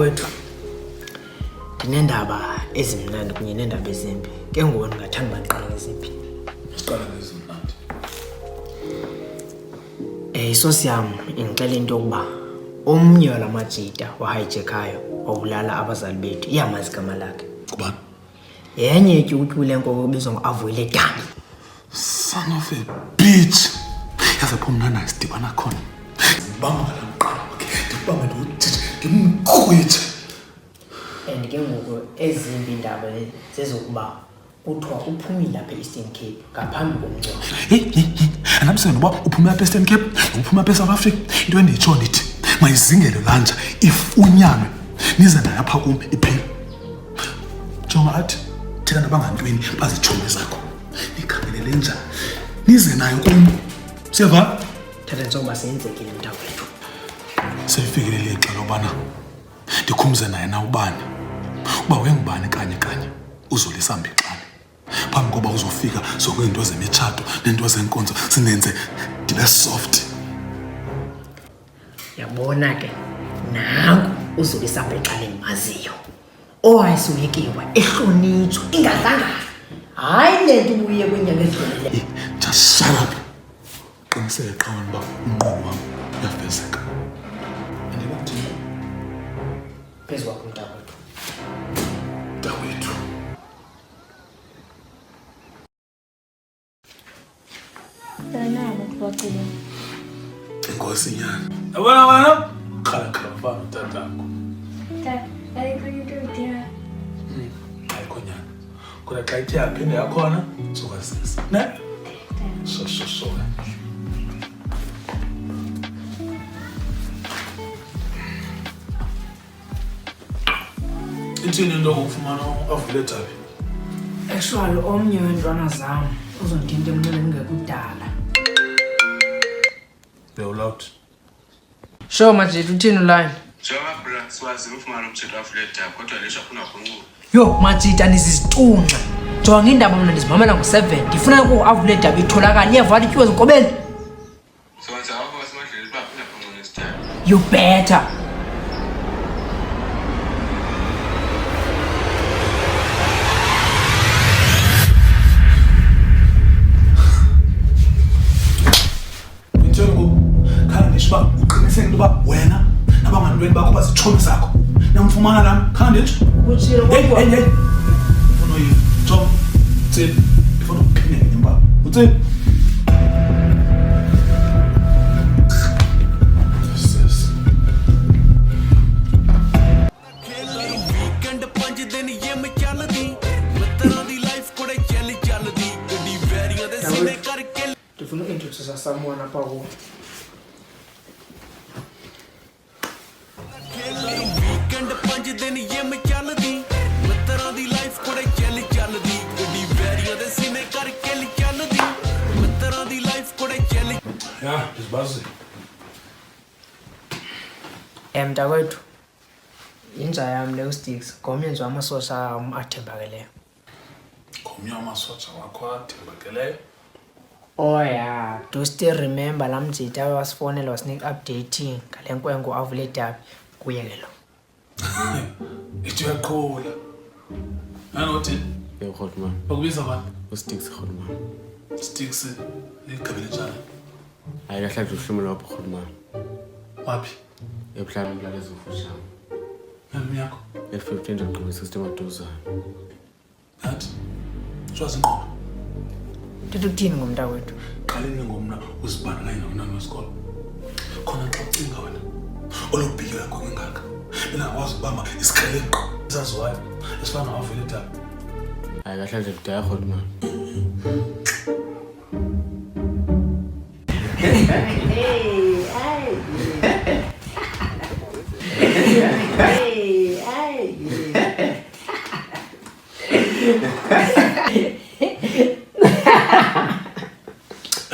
Mntakwethu, ndinendaba ezimnandi kunye neendaba ezimbi. Ke ngoku ndingathanda baqala ngeziphi? Siqala ngezimnandi. Isosi yam ingixela into yokuba omnye wala majita wahayijekayo wabulala abazali bethu iyamazi igama lakhe. Kubani? Yenye ityutyhu le nkoko ebizwa ngo-Avuyile Dami. Son of a bitch. Yaze pho mna naye sidibana khona. Bamba ngala mqaba wakhe. Ndibamba ndiwuthithe ndimqhwithe. And ke ngoku ezimbi iindaba zezokuba kuthiwa uphumile apha e-Eastern Cape ngaphambi komngcwabo. Andamsene uba uphuma apha e-Eastern Cape uphuma apha e-South Africa. Into endiyitsho ndithi mayizingele lanja ifunyanwe nize nayo apha kum iphile. Jonga athi thina nabangantweni bazitshomi zakho nikhangelele njani nize nayo kum. Siyeva? Thatha njengoba seyenzekile mntakwethu. Seyifikile lixa lobana ndikhumze naye na ubani uba wengubani kanye uzolisa mbixane phambi koba uzofika zokwezinto zemitshato nento zenkonzo sinenze ndibe soft. Yabona ke nangu uzolisa mbexane endimaziyo owayesiwekiwe ehlonitshwa ingazanganga. Hayi le nto ubuye kwenyanga edlulileyo. Just shut up. Qiniseke qawani uba umnqweno wam uyafezeka. Andikuthini phezu kwakho mntakwethu. Mntakwethu. Nako kubacela. Inkosi nyana. Yabona wena? Khala mfana utatakho. Ayikho into edinga. Ayikho nyana. Kodwa xa ithe yaphinde yakhona sokwazisa. Ne? So. Ithini into ngokufumana uAvuyile Dami? Actually omnye wentwana zam uzondinta emnene ngekudala. Loud. Sure majita uthini line? Njengoba bra siwazi ufumana umthetho wAvuyile Dami kodwa lesho afuna ukunqula. Yo majita nizizicunca. Jonga indaba mna ndizimamela ngo7. Ndifuna uAvuyile Dami itholakala iyavali ityuwa ezinkobeni. Sowenza apho basemadleli bafuna ukunqula isithathu. You better. Uqiniseke into yoba wena nabangantweni bakho bazitshomi zakho namfumana lam khanga nditsho Utshilo kodwa. Hey. Ufuna uyiva Tom Tsini ifuna ukuphinde ngenye imbaba utsini ndifuna uintroduce someone apha kuwo. ya ndizibazi Mntakwethu, yinja yam le uSticks ngomnye nje wamasosha am athembakeleyo. ngomnye wamasotsha wakho athembakeleyo. Oh yeah, do you still remember laa mjita wasifonela wasinika update ngale nkwenko uAvuyile Dami kuye ke lo. Ithi uyaqhula nanothi Rodman. bakubiza bani? Usticks Rodman. Sticks ligqibele njani? Hayi kahle nje uhlumo lapho Rodman. Waphi? Ebuhlala umlalo ezofusha. Nami yakho E15 ngqobo system adoza. nathi swazi ngqondo Ndithi ukuthini ngomntakwethu? qaleni ngomna uzibandakanya nabantwana besikolo khona xa ucinga wena olubhiki lakho kwengaka bengakwazi ukubamba isikrelemqa esaziwayo esifana noAvuyile Dami. Hayi kahle nje kudaya Rodman.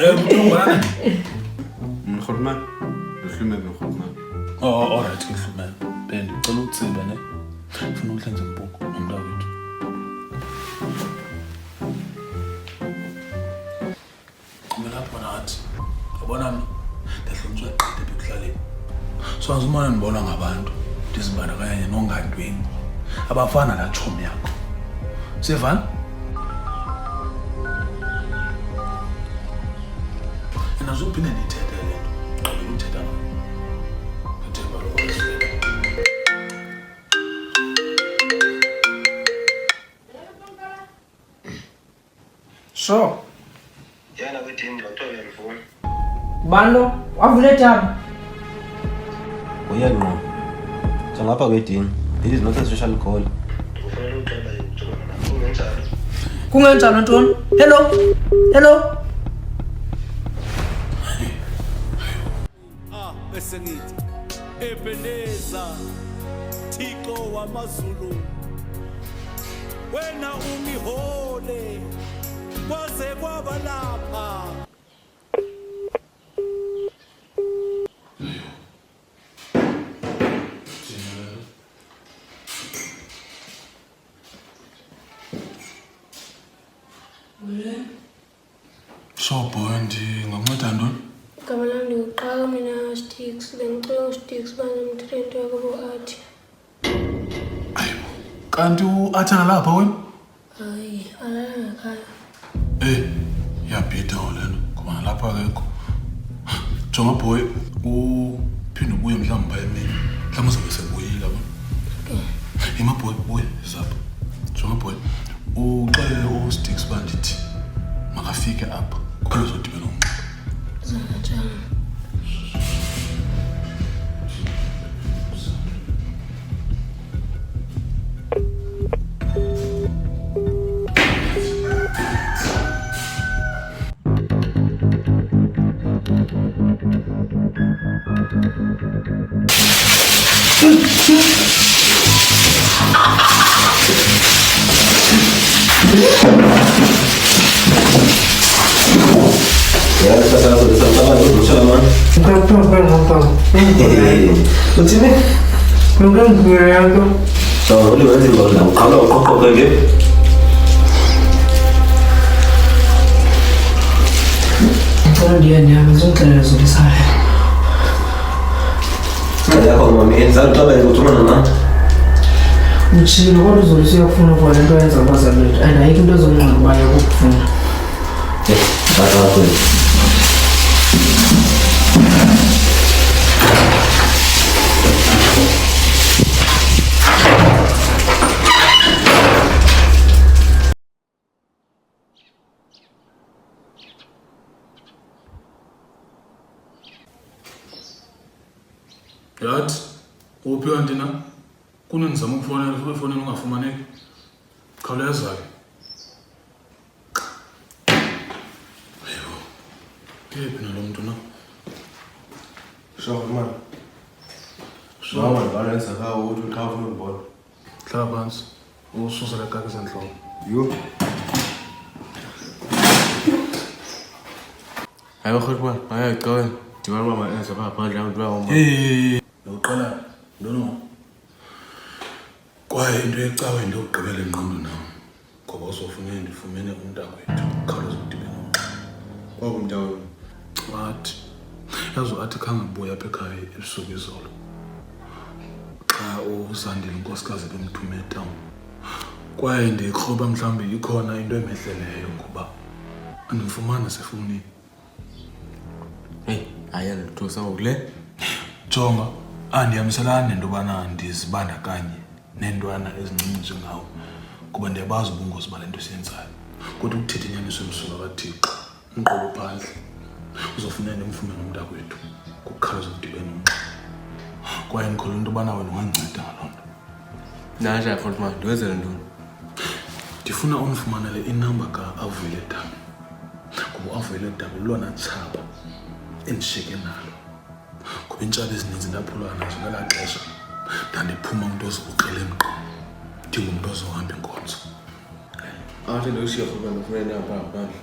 Mthongwana. Rodman. Uhlume Rodman. Oh, alright ngifumene. Bendi ngicela utsibe ne. Ufuna ukuhlenza impuku nomntakwethu. Kumela khona athi. Ubona mina ndahlonitshwa qede ekuhlaleni. So azumane nibona ngabantu. ndizibandakanye nongantweni abafana laa tshomi yakho. Siyavana? Nazophinde ndithethe le nto. Gqibela uthetha ngayo. Ngethemba lokwaziyo. Sure. Yana kwithini ngothola ifoni. Bando, wavule tab. Uyena no. Ngapha kwedini. This is not a social call. Kufanele uqala ukujona nakho kungenjalo. Kungenjalo ntoni? Hello. Hello. Bese ngithi Ebeneza Thixo wamaZulu wena ungihole kwaze kwaba lapha. So boy, ndingakunceda ntoni? Igama lami ndikuqala mina Sticks. Bengicela uSticks banomthrento yakubo athi. Ayibo. Kanti u-Athi ngalapha wena? Hayi, alala ngekhaya. Iyabhida ngolento ngoba nalapha akekho. Jonga boy, uphinde ubuye mhlawumbi phaya emini. Mhlawumbi uzobe sebuyile yabo. Ima boy, buye zapha. Jonga boy, uxele uSticks bandithi makafike apha. Kuphela uzodibela umnxeba. Zangatshana. Ya, sasa sama dulu man. Utsini? Nungangwe yanto. So, uli wenzi ngola. Ukhala uqoqo ke. Ngicela ndiyanyama ngizongixelela zolisaya. Yakho mami, enzaxola ukuthumana na. Mtshilo kodwa uzolisa uyakufuna kwa lento yenza abazali bethu. And ayikho into ezongqina uba yakukufuna. Sasa kweli. Yathi, uphi kanti na? Kunenzama ukufonela efonini ungafumaneki. Khawuleza ke. Ayo. Kephi nalo muntu na? Sure man. Sure man, balance akha uthi uqhafa ubona. Hlala phansi. Ususela kake senhloko. Yo. Hayi khotman, ayaqala. Dimana mama enza phandle abantu bawo. Lokuqala ndono. Kwaye into ecawe into ogqibela engqondo nawe. Ngoba uzofuneka ndifumene umntakwethu. Khawuleza udibene umnxeba. Kwabo mntawo. Wathi yazo athi khangabuya apha ekhaya ebusuku izolo. Xa uSandile unkosikazi bemthume etown. Kwaye ndikroba mhlawumbi ikhona into emehleleyo ngoba andifumana sefowunini. Hey, ayaluthosa ukule. Jonga, andiyamiselani nento bana ndizibandakanye neentwana ezincinci njengawe kuba ndiyabazi ubungozi bale nto siyenzayo. Kodwa ukuthetha inyaniso emsulwa kaThixo, umqobo phandle. Uzofuneka ndimfumene umntakwethu kukukhalaza udibene umnxeba. Kwaye ndikholwa into bana wena ungandinceda ngaloo nto. Naja khotman, ndiwenzele ntoni? Ndifuna umfumanele inamba kaAvuyile Dabi. Kuba uAvuyile Dabi lona tshaba endishiyeke nalo. Kuba iintshaba ezininzi ndaphulwa nazo ngelaa xesha ndandiphuma umntu ozokuqela emqo. Ndingumntu ozohamba inkonzo. Athi ndokushiya khotman ndifuna inamba phandle.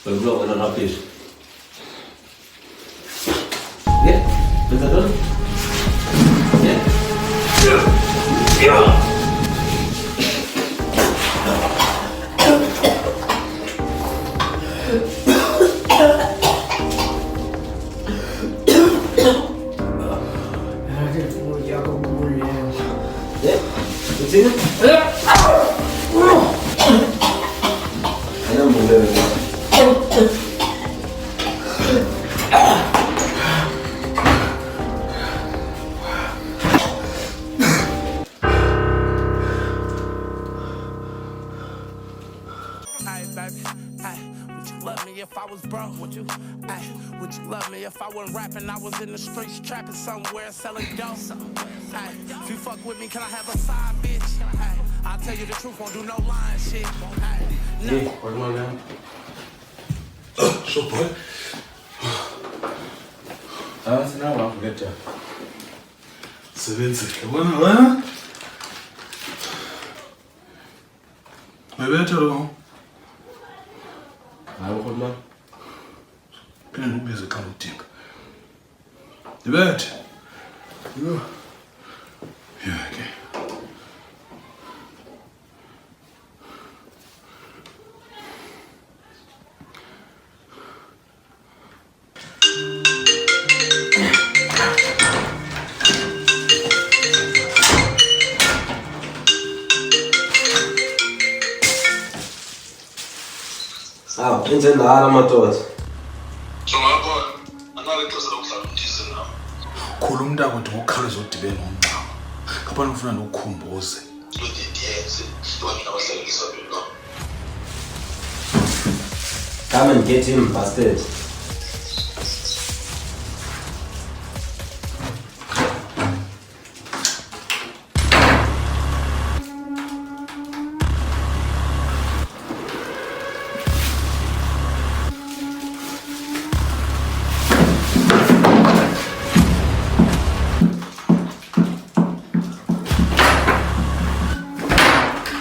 Belum ada rapis. Ya, bentar dulu. Ya. Ya, di sini. Ada boleh. Hey, baby, hey, would you love me if I was broke? Would you love me if I wasn't rapping? I was in the streets trapping somewhere, selling dope. Hey, if you fuck with me, can I have a side bitch? Hey, I'll tell you the truth, won't do no lying shit. Hey, no. Hey, what's my name? Sure, boy. Sina wa kuleta. Sebenzile bona wena. Mebetha lo. Hayi khona. Phinde ngibize xa udinga. Mebetha. Yo. Yeah, okay. Ah, enze ndala madoda. Khula umntako ndingokukhawuleza udibene nomncama. Ngaphandle ufuna ndikukhumbuze. Come and get him, bastard.